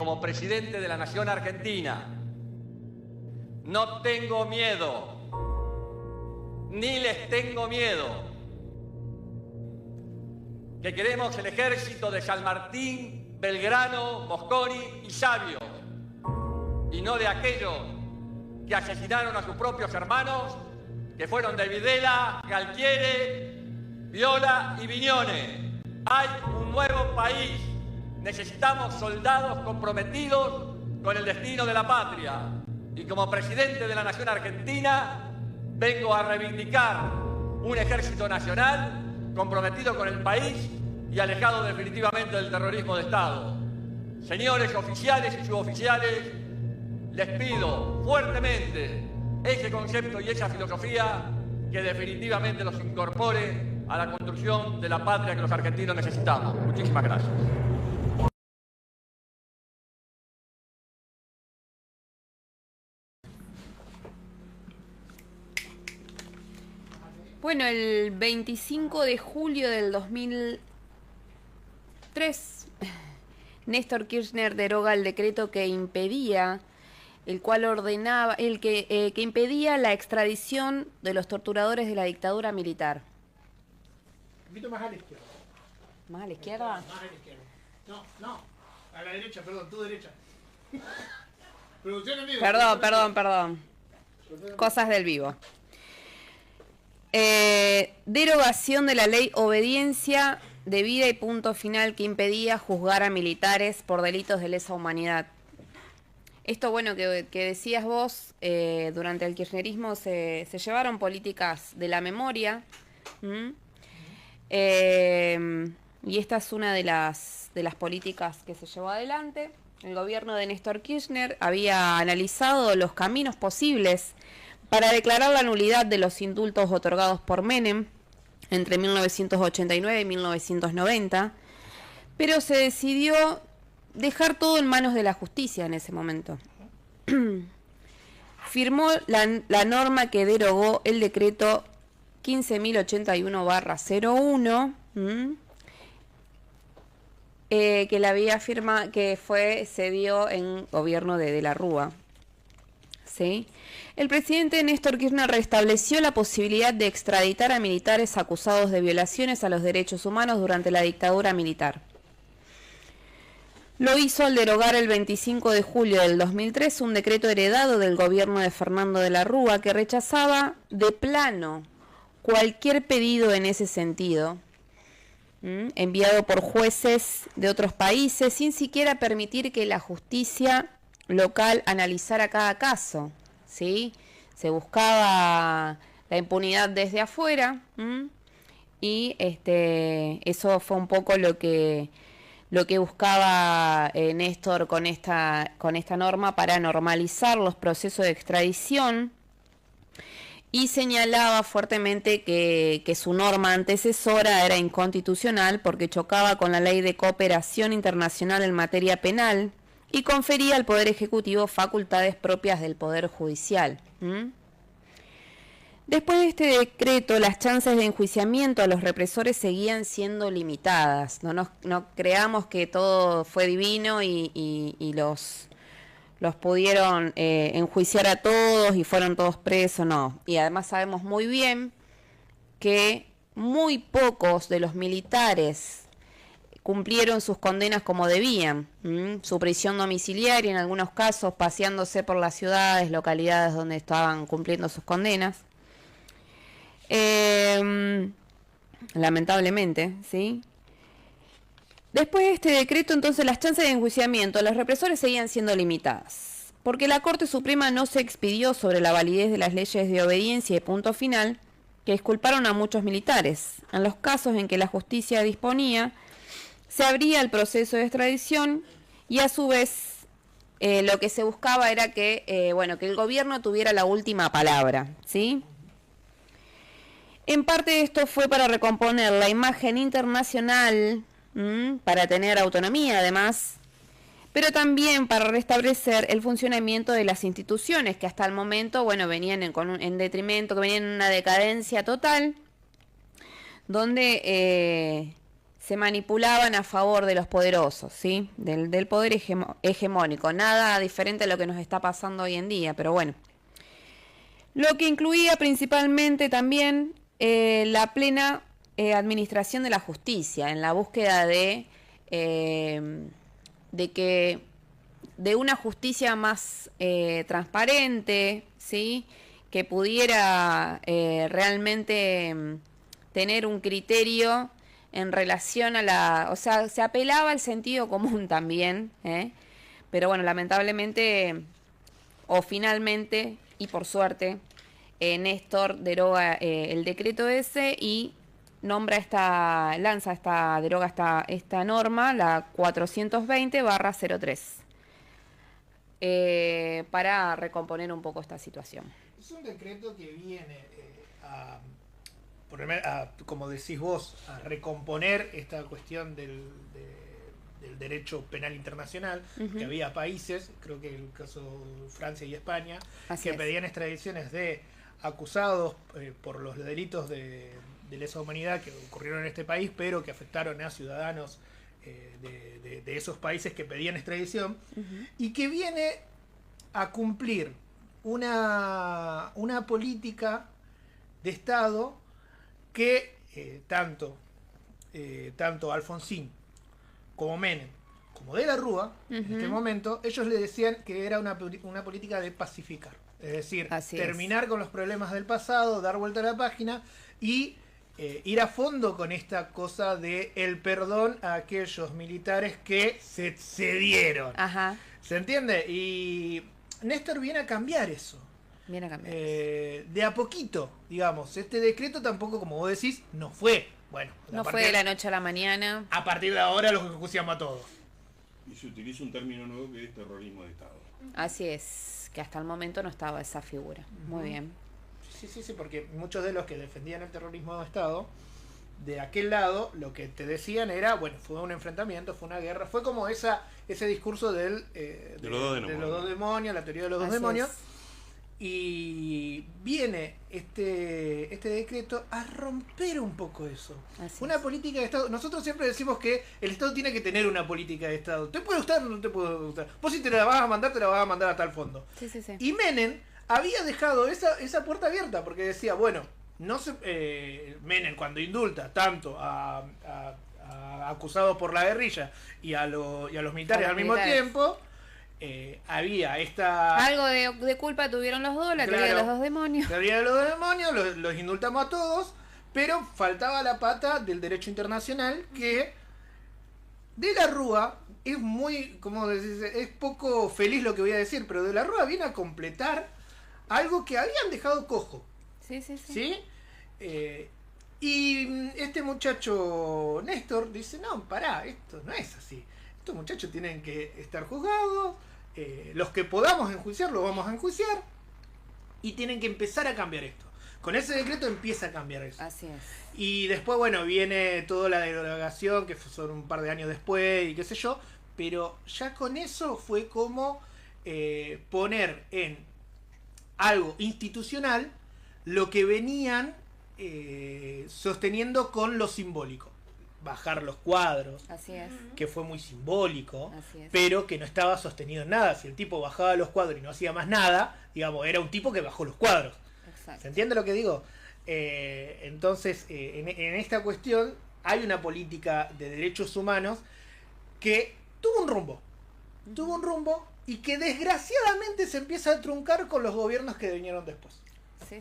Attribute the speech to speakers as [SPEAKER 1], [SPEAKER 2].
[SPEAKER 1] Como presidente de la Nación Argentina, no tengo miedo, ni les tengo miedo, que queremos el ejército de San Martín, Belgrano, Mosconi y Sabio, y no de aquellos que asesinaron a sus propios hermanos, que fueron de Videla, Galtieri, Viola y Viñones. Hay un nuevo país. Necesitamos soldados comprometidos con el destino de la patria. Y como presidente de la Nación Argentina, vengo a reivindicar un ejército nacional comprometido con el país y alejado definitivamente del terrorismo de Estado. Señores oficiales y suboficiales, les pido fuertemente ese concepto y esa filosofía que definitivamente los incorpore a la construcción de la patria que los argentinos necesitamos. Muchísimas gracias.
[SPEAKER 2] Bueno, el 25 de julio del 2003, Néstor Kirchner deroga el decreto que impedía, el cual ordenaba, que impedía la extradición de los torturadores de la dictadura militar.
[SPEAKER 3] Un poquito más a la izquierda.
[SPEAKER 2] ¿Más a la izquierda?
[SPEAKER 3] Más a la izquierda. No, a la derecha, perdón, tu derecha. Producción en vivo.
[SPEAKER 2] Perdón. Cosas del vivo. Derogación de la ley obediencia debida y punto final que impedía juzgar a militares por delitos de lesa humanidad. Esto, bueno, que decías vos, durante el kirchnerismo se llevaron políticas de la memoria. Y esta es una de las políticas que se llevó adelante. El gobierno de Néstor Kirchner había analizado los caminos posibles para declarar la nulidad de los indultos otorgados por Menem entre 1989 y 1990, pero se decidió dejar todo en manos de la justicia en ese momento. Firmó la norma que derogó el decreto 15.081/01, que la había firmado, se dio en gobierno de la Rúa. ¿Sí? El presidente Néstor Kirchner restableció la posibilidad de extraditar a militares acusados de violaciones a los derechos humanos durante la dictadura militar. Lo hizo al derogar el 25 de julio del 2003 un decreto heredado del gobierno de Fernando de la Rúa que rechazaba de plano cualquier pedido en ese sentido, enviado por jueces de otros países, sin siquiera permitir que la justicia local analizara cada caso, ¿sí? Se buscaba la impunidad desde afuera, y eso fue un poco lo que buscaba Néstor con esta norma para normalizar los procesos de extradición, y señalaba fuertemente que su norma antecesora era inconstitucional porque chocaba con la ley de cooperación internacional en materia penal y confería al Poder Ejecutivo facultades propias del Poder Judicial. Después de este decreto, las chances de enjuiciamiento a los represores seguían siendo limitadas. No creamos que todo fue divino y los pudieron enjuiciar a todos y fueron todos presos, no. Y además sabemos muy bien que muy pocos de los militares cumplieron sus condenas como debían. Su prisión domiciliaria, en algunos casos, paseándose por las ciudades, localidades donde estaban cumpliendo sus condenas. Lamentablemente, ¿sí? Después de este decreto, entonces, las chances de enjuiciamiento a los represores seguían siendo limitadas, porque la Corte Suprema no se expidió sobre la validez de las leyes de obediencia y punto final que exculparon a muchos militares. En los casos en que la justicia disponía, se abría el proceso de extradición y a su vez lo que se buscaba era que el gobierno tuviera la última palabra, ¿sí? En parte esto fue para recomponer la imagen internacional, para tener autonomía además, pero también para restablecer el funcionamiento de las instituciones que hasta el momento, venían en detrimento, que venían en una decadencia total, donde se manipulaban a favor de los poderosos, ¿sí? Del poder hegemónico. Nada diferente a lo que nos está pasando hoy en día, pero bueno. Lo que incluía principalmente también la plena administración de la justicia, en la búsqueda de una justicia más transparente, ¿sí? Que pudiera realmente tener un criterio en relación o sea, se apelaba al sentido común también, pero bueno, lamentablemente, o finalmente, y por suerte, Néstor deroga el decreto ese y deroga esta norma, la 420/03, para recomponer un poco esta situación.
[SPEAKER 3] Es un decreto que viene como decís vos, a recomponer esta cuestión del derecho penal internacional, que había países, creo que el caso de Francia y España, que pedían extradiciones de acusados por los delitos de lesa humanidad que ocurrieron en este país, pero que afectaron a ciudadanos de esos países que pedían extradición, y que viene a cumplir una política de Estado que tanto Alfonsín como Menem como De la Rúa, en este momento, ellos le decían que era una política de pacificar. Es decir, terminar con los problemas del pasado, dar vuelta a la página y ir a fondo con esta cosa de el perdón a aquellos militares que se cedieron. ¿Se entiende? Y Néstor viene a cambiar eso. De a poquito, digamos. Este decreto tampoco, como vos decís, no fue. Bueno,
[SPEAKER 2] no fue de la noche a la mañana.
[SPEAKER 3] A partir de ahora los enjuiciamos a todos.
[SPEAKER 4] Y se utiliza un término nuevo que es terrorismo de Estado.
[SPEAKER 2] Así es, que hasta el momento no estaba esa figura. Muy bien.
[SPEAKER 3] Sí, porque muchos de los que defendían el terrorismo de Estado, de aquel lado, lo que te decían era, bueno, fue un enfrentamiento, fue una guerra, fue como ese discurso de los dos demonios, la teoría de los dos demonios. Y viene este decreto a romper un poco eso. Una política de Estado. Nosotros siempre decimos que el Estado tiene que tener una política de Estado. ¿Te puede gustar o no te puede gustar? Vos si te la vas a mandar, te la vas a mandar hasta el fondo.
[SPEAKER 2] Sí.
[SPEAKER 3] Y Menem había dejado esa puerta abierta porque decía, bueno, Menem cuando indulta tanto a acusados por la guerrilla y a los militares al mismo tiempo, había algo
[SPEAKER 2] de culpa tuvieron los dos, la teoría de los dos demonios.
[SPEAKER 3] La teoría de los dos demonios, los indultamos a todos, pero faltaba la pata del derecho internacional, que De la Rúa es muy, como decís, es poco feliz lo que voy a decir, pero De la Rúa viene a completar algo que habían dejado cojo. Sí. Y este muchacho Néstor dice, no, pará, esto no es así. Estos muchachos tienen que estar juzgados. Los que podamos enjuiciar, los vamos a enjuiciar. Y tienen que empezar a cambiar esto. Con ese decreto empieza a cambiar eso.
[SPEAKER 2] Así es.
[SPEAKER 3] Y después, bueno, viene toda la derogación, que son un par de años después y qué sé yo. Pero ya con eso fue como poner en algo institucional lo que venían sosteniendo con lo simbólico. Bajar los cuadros,
[SPEAKER 2] así es,
[SPEAKER 3] que fue muy simbólico, pero que no estaba sostenido en nada. Si el tipo bajaba los cuadros y no hacía más nada, digamos, era un tipo que bajó los cuadros.
[SPEAKER 2] Exacto.
[SPEAKER 3] ¿Se entiende lo que digo? Entonces, en esta cuestión hay una política de derechos humanos que tuvo un rumbo y que desgraciadamente se empieza a truncar con los gobiernos que vinieron después.
[SPEAKER 2] Sí.